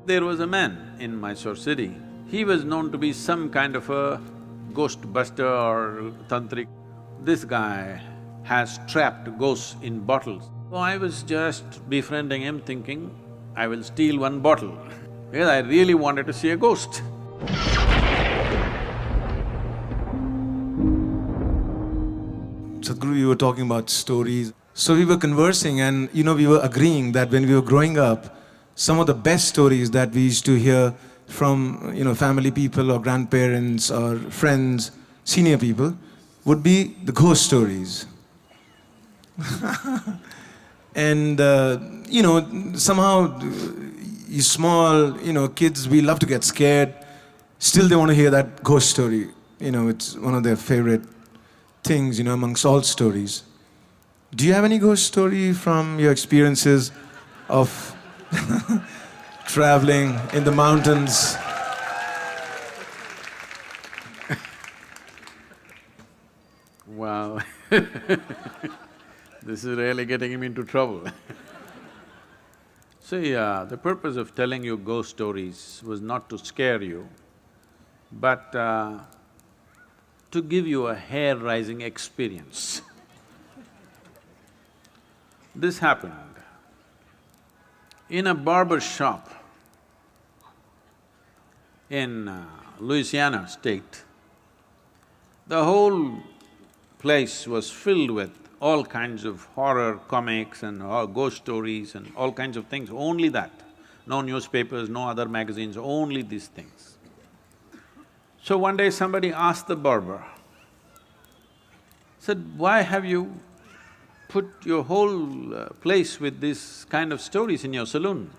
There was a man in Mysore city. He was known to be some kind of a ghost buster or tantric. This guy has trapped ghosts in bottles. So I was just befriending him thinking, I will steal one bottle because I really wanted to see a ghost. Sadhguru, you were talking about stories. So we were conversing and, we were agreeing that when we were growing up, some of the best stories that we used to hear from, family people or grandparents or friends, senior people, would be the ghost stories. And, somehow, you small, kids, we love to get scared. Still they want to hear that ghost story. It's one of their favorite things, amongst all stories. Do you have any ghost story from your experiences of traveling in the mountains? Wow this is really getting him into trouble See, the purpose of telling you ghost stories was not to scare you, but to give you a hair-raising experience. This happened in a barber shop in Louisiana state. The whole place was filled with all kinds of horror comics and ghost stories and all kinds of things, only that. No newspapers, no other magazines, only these things. So one day somebody asked the barber, said, why have you put your whole place with this kind of stories in your saloon?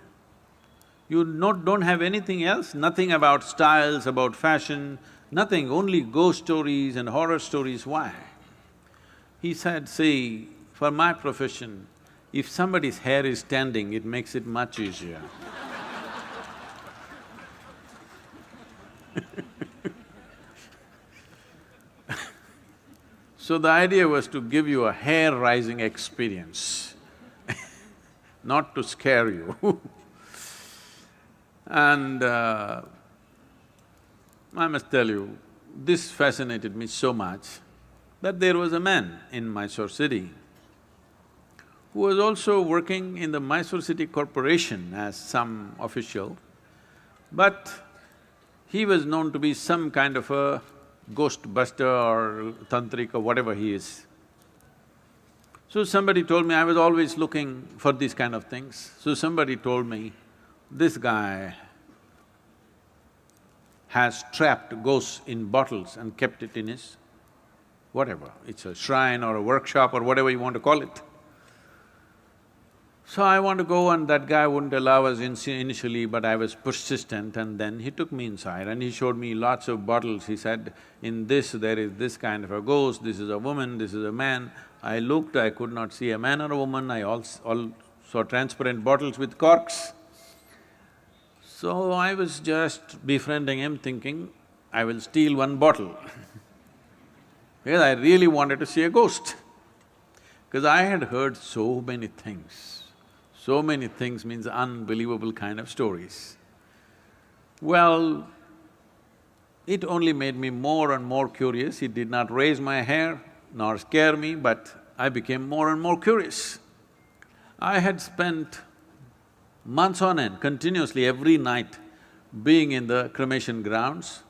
You don't have anything else, nothing about styles, about fashion, nothing, only ghost stories and horror stories, why? He said, see, for my profession, if somebody's hair is standing, it makes it much easier. So the idea was to give you a hair-raising experience not to scare you And I must tell you, this fascinated me so much that there was a man in Mysore city who was also working in the Mysore City Corporation as some official, but he was known to be some kind of a ghost buster or tantric or whatever he is. So somebody told me, I was always looking for these kind of things, so somebody told me, this guy has trapped ghosts in bottles and kept it in his whatever, it's a shrine or a workshop or whatever you want to call it. So I want to go and that guy wouldn't allow us initially, but I was persistent and then he took me inside and he showed me lots of bottles. He said, in this there is this kind of a ghost, this is a woman, this is a man. I looked, I could not see a man or a woman, I all saw transparent bottles with corks. So I was just befriending him thinking, I will steal one bottle because I really wanted to see a ghost. Because I had heard so many things means unbelievable kind of stories. Well, it only made me more and more curious. It did not raise my hair nor scare me, but I became more and more curious. I had spent months on end, continuously every night, being in the cremation grounds,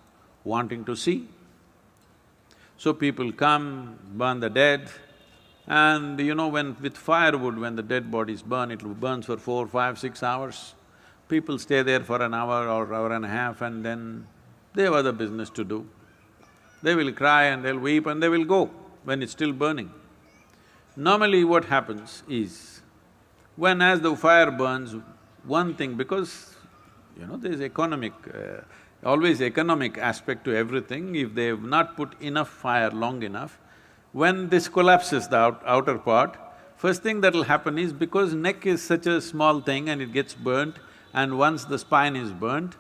wanting to see. So people come, burn the dead, and when with firewood, when the dead bodies burn, it burns for 4, 5, 6 hours. People stay there for an hour or hour and a half and then they have other business to do. They will cry and they'll weep and they will go when it's still burning. Normally what happens is, when as the fire burns, one thing, because there's always economic aspect to everything. If they've not put enough fire long enough, when this collapses, the outer part, first thing that'll happen is, because neck is such a small thing and it gets burnt, and once the spine is burnt,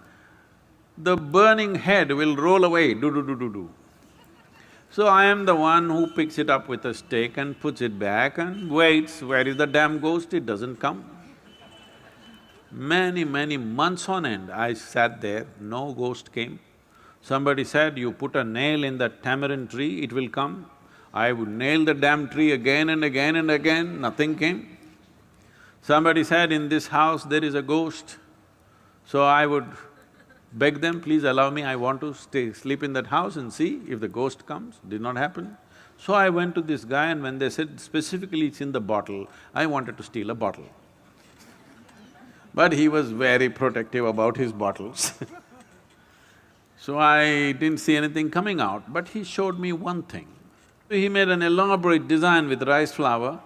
the burning head will roll away, do. So I am the one who picks it up with a stake and puts it back and waits, where is the damn ghost? It doesn't come. Many months on end, I sat there, no ghost came. Somebody said, you put a nail in that tamarind tree, it will come. I would nail the damn tree again and again and again, nothing came. Somebody said, in this house there is a ghost. So I would beg them, please allow me, I want to sleep in that house and see if the ghost comes. Did not happen. So I went to this guy, and when they said specifically it's in the bottle, I wanted to steal a bottle. But he was very protective about his bottles So I didn't see anything coming out, but he showed me one thing. He made an elaborate design with rice flour.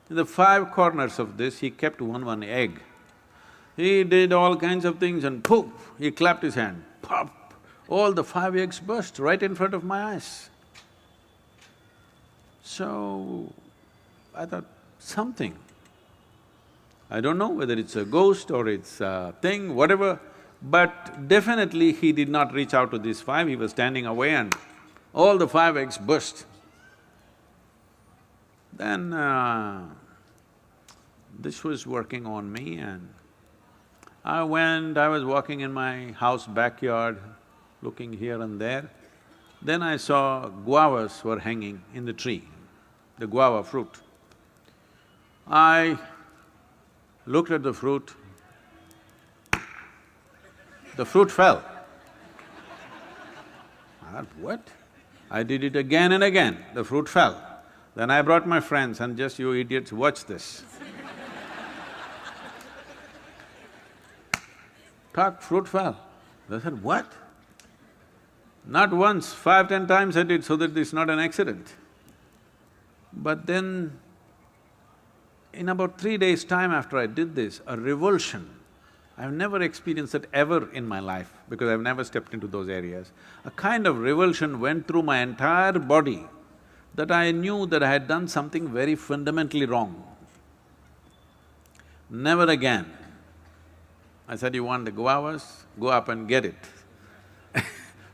In the five corners of this, he kept one egg. He did all kinds of things and poof, he clapped his hand, pop! All the five eggs burst right in front of my eyes. So, I thought, something. I don't know whether it's a ghost or it's a thing, whatever, but definitely he did not reach out to these five, he was standing away and all the five eggs burst. Then this was working on me, and I was walking in my house backyard, looking here and there. Then I saw guavas were hanging in the tree, the guava fruit. I looked at the fruit fell. I thought, what? I did it again and again, the fruit fell. Then I brought my friends and just, you idiots, watch this. Talk, fruit fell. They said, what? Not once, 5, 10 times I did so that it's not an accident. But then, in about 3 days' time after I did this, a revulsion, I've never experienced it ever in my life because I've never stepped into those areas. A kind of revulsion went through my entire body that I knew that I had done something very fundamentally wrong. Never again. I said, you want the guavas? Go up and get it.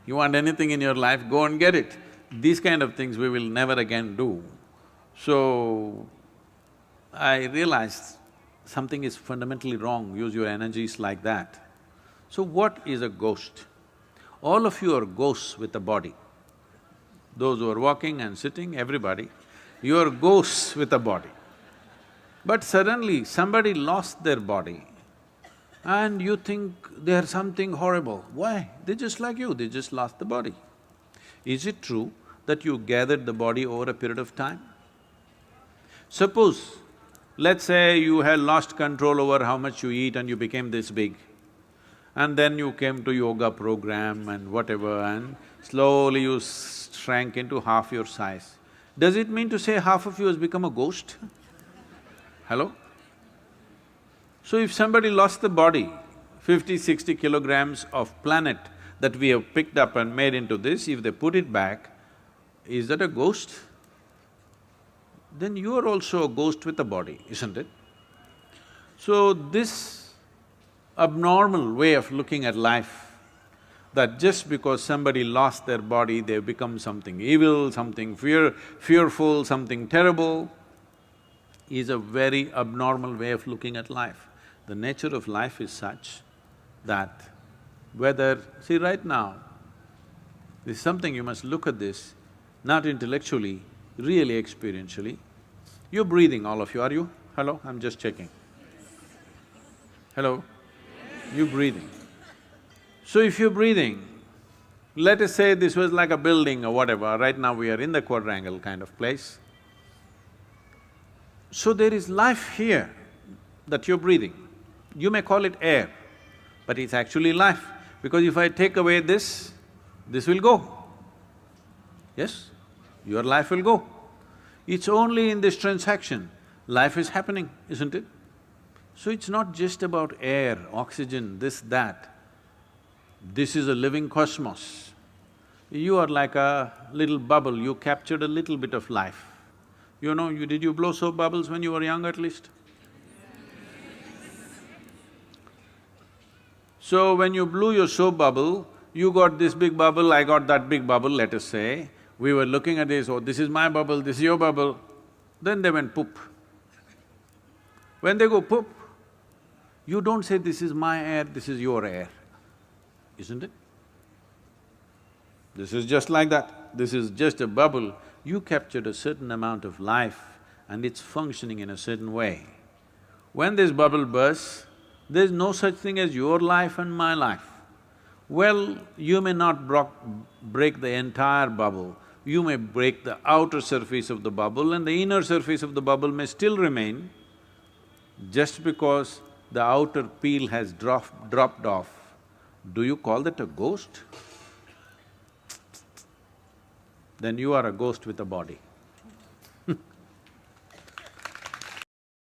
You want anything in your life, go and get it. These kind of things we will never again do. So, I realized something is fundamentally wrong, use your energies like that. So what is a ghost? All of you are ghosts with a body. Those who are walking and sitting, everybody, you are ghosts with a body. But suddenly somebody lost their body and you think they are something horrible. Why? They're just like you, they just lost the body. Is it true that you gathered the body over a period of time? Suppose, let's say you had lost control over how much you eat and you became this big, and then you came to yoga program and whatever, and slowly you shrank into half your size. Does it mean to say half of you has become a ghost? Hello? So if somebody lost the body, 50, 60 kilograms of planet that we have picked up and made into this, if they put it back, is that a ghost? Then you are also a ghost with a body, isn't it? So this abnormal way of looking at life, that just because somebody lost their body, they've become something evil, something fearful, something terrible, is a very abnormal way of looking at life. The nature of life is such that whether… See, right now, this is something you must look at this, not intellectually, really experientially. You're breathing, all of you, are you? Hello? I'm just checking. Hello? You're breathing. So if you're breathing, let us say this was like a building or whatever, right now we are in the quadrangle kind of place. So there is life here that you're breathing. You may call it air, but it's actually life, because if I take away this will go. Yes? Your life will go. It's only in this transaction, life is happening, isn't it? So it's not just about air, oxygen, this, that. This is a living cosmos. You are like a little bubble, you captured a little bit of life. You know, did you blow soap bubbles when you were young at least? So when you blew your soap bubble, you got this big bubble, I got that big bubble, let us say. We were looking at this, oh, this is my bubble, this is your bubble. Then they went poop. When they go poop, You don't say, this is my air, this is your air, isn't it? This is just like that. This is just a bubble. You captured a certain amount of life and it's functioning in a certain way. When this bubble bursts, there's no such thing as your life and my life. Well, you may not break the entire bubble, you may break the outer surface of the bubble and the inner surface of the bubble may still remain. Just because the outer peel has dropped off, do you call that a ghost? Then you are a ghost with a body.